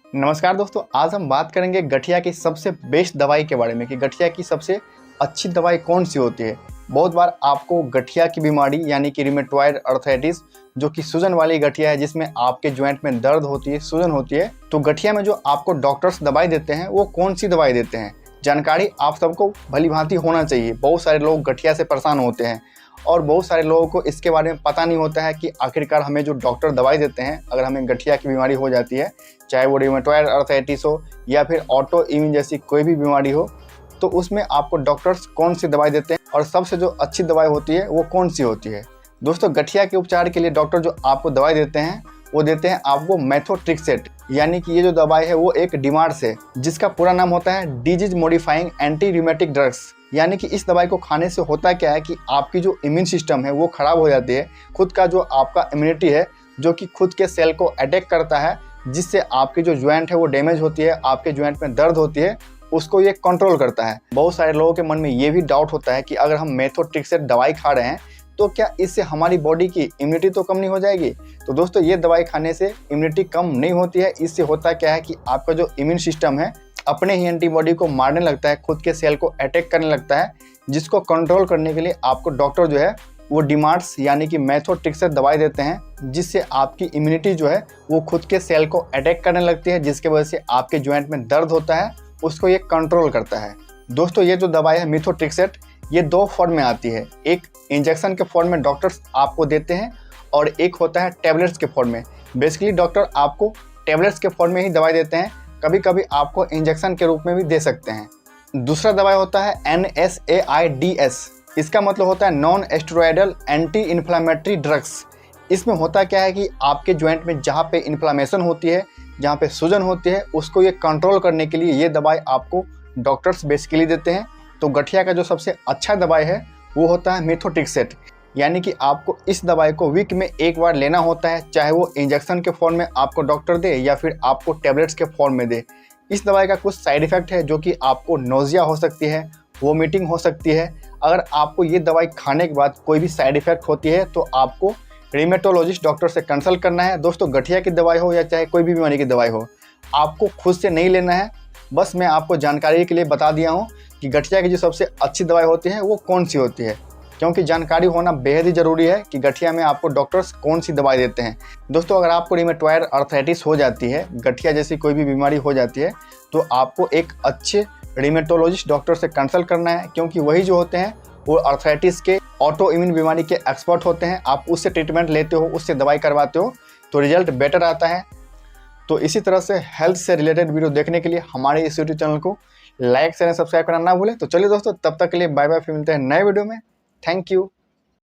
नमस्कार दोस्तों, आज हम बात करेंगे गठिया की सबसे बेस्ट दवाई के बारे में कि गठिया की सबसे अच्छी दवाई कौन सी होती है। बहुत बार आपको गठिया की बीमारी यानी कि रिमेटॉइड अर्थराइटिस जो कि सूजन वाली गठिया है, जिसमें आपके जॉइंट में दर्द होती है, सूजन होती है, तो गठिया में जो आपको डॉक्टर्स दवाई देते हैं वो कौन सी दवाई देते हैं, जानकारी आप सबको भली भांति होना चाहिए। बहुत सारे लोग गठिया से परेशान होते हैं और बहुत सारे लोगों को इसके बारे में पता नहीं होता है कि आखिरकार हमें जो डॉक्टर दवाई देते हैं, अगर हमें गठिया की बीमारी हो जाती है, चाहे वो रिमेटॉइड अर्थराइटिस हो या फिर ऑटो इम्यून जैसी कोई भी बीमारी हो, तो उसमें आपको डॉक्टर्स कौन सी दवाई देते हैं और सबसे जो अच्छी दवाई होती है वो कौन सी होती है। दोस्तों, गठिया के उपचार के लिए डॉक्टर जो आपको दवाई देते हैं वो देते हैं आपको मेथोट्रेक्सेट, यानी कि ये जो दवाई है वो एक डिमार्स है जिसका पूरा नाम होता है disease modifying anti rheumatic drugs. यानी कि इस दवाई को खाने से होता क्या है कि आपकी जो इम्यून सिस्टम है वो खराब हो जाती है, खुद का जो आपका इम्यूनिटी है जो कि खुद के सेल को अटैक करता है, जिससे आपकी जो ज्वाइंट है वो डैमेज होती है, आपके ज्वाइंट में दर्द होती है, उसको ये कंट्रोल करता है। बहुत सारे लोगों के मन में ये भी डाउट होता है कि अगर हम मेथोट्रेक्सेट दवाई खा रहे हैं तो क्या इससे हमारी बॉडी की इम्यूनिटी तो कम नहीं हो जाएगी। तो दोस्तों, ये दवाई खाने से इम्यूनिटी कम नहीं होती है। इससे होता क्या है कि आपका जो इम्यून सिस्टम है अपने ही एंटीबॉडी को मारने लगता है, खुद के सेल को अटैक करने लगता है, जिसको कंट्रोल करने के लिए आपको डॉक्टर जो है वो डिमार्स यानी कि मेथोट्रेक्सेट दवाई देते हैं, जिससे आपकी इम्यूनिटी जो है वो खुद के सेल को अटैक करने लगती है, जिसके वजह से आपके ज्वाइंट में दर्द होता है, उसको ये कंट्रोल करता है। दोस्तों, ये जो दवाई है मेथोट्रेक्सेट, ये दो फॉर्म में आती है। एक इंजेक्शन के फॉर्म में डॉक्टर्स आपको देते हैं और एक होता है टैबलेट्स के फॉर्म में। बेसिकली डॉक्टर आपको टैबलेट्स के फॉर्म में ही दवाई देते हैं, कभी कभी आपको इंजेक्शन के रूप में भी दे सकते हैं। दूसरा दवाई होता है NSAIDs, इसका मतलब होता है non steroidal anti inflammatory drugs. इसमें होता क्या है कि आपके जॉइंट में जहाँ पे इन्फ्लामेशन होती है, जहाँ पे सूजन होती है, उसको ये कंट्रोल करने के लिए ये दवाई आपको डॉक्टर्स बेसिकली देते हैं। तो गठिया का जो सबसे अच्छा दवाई है वो होता है मेथोट्रेक्सेट, यानी कि आपको इस दवाई को वीक में एक बार लेना होता है, चाहे वो इंजेक्शन के फॉर्म में आपको डॉक्टर दे या फिर आपको टैबलेट्स के फॉर्म में दे। इस दवाई का कुछ साइड इफ़ेक्ट है जो कि आपको नोजिया हो सकती है, वोमिटिंग हो सकती है। अगर आपको ये दवाई खाने के बाद कोई भी साइड इफ़ेक्ट होती है तो आपको रिमेटोलॉजिस्ट डॉक्टर से कंसल्ट करना है। दोस्तों, गठिया की दवाई हो या चाहे कोई भी बीमारी की दवाई हो, आपको खुद से नहीं लेना है। बस मैं आपको जानकारी के लिए बता दिया हूँ कि गठिया की जो सबसे अच्छी दवाई होती है वो कौन सी होती है, क्योंकि जानकारी होना बेहद ही ज़रूरी है कि गठिया में आपको डॉक्टर्स कौन सी दवाई देते हैं। दोस्तों, अगर आपको रिमेटॉइड अर्थराइटिस हो जाती है, गठिया जैसी कोई भी बीमारी हो जाती है, तो आपको एक अच्छे रिमेटोलॉजिस्ट डॉक्टर से कंसल्ट करना है, क्योंकि वही जो होते हैं वो अर्थराइटिस के ऑटो इम्यून बीमारी के एक्सपर्ट होते हैं। आप उससे ट्रीटमेंट लेते हो, उससे दवाई करवाते हो तो रिजल्ट बेटर आता है। तो इसी तरह से हेल्थ से रिलेटेड वीडियो देखने के लिए हमारे इस यूट्यूब चैनल को लाइक शेयर सब्सक्राइब करना ना भूलें। तो चलिए दोस्तों, तब तक के लिए बाय बाय, फिर मिलते हैं नए वीडियो में। Thank you.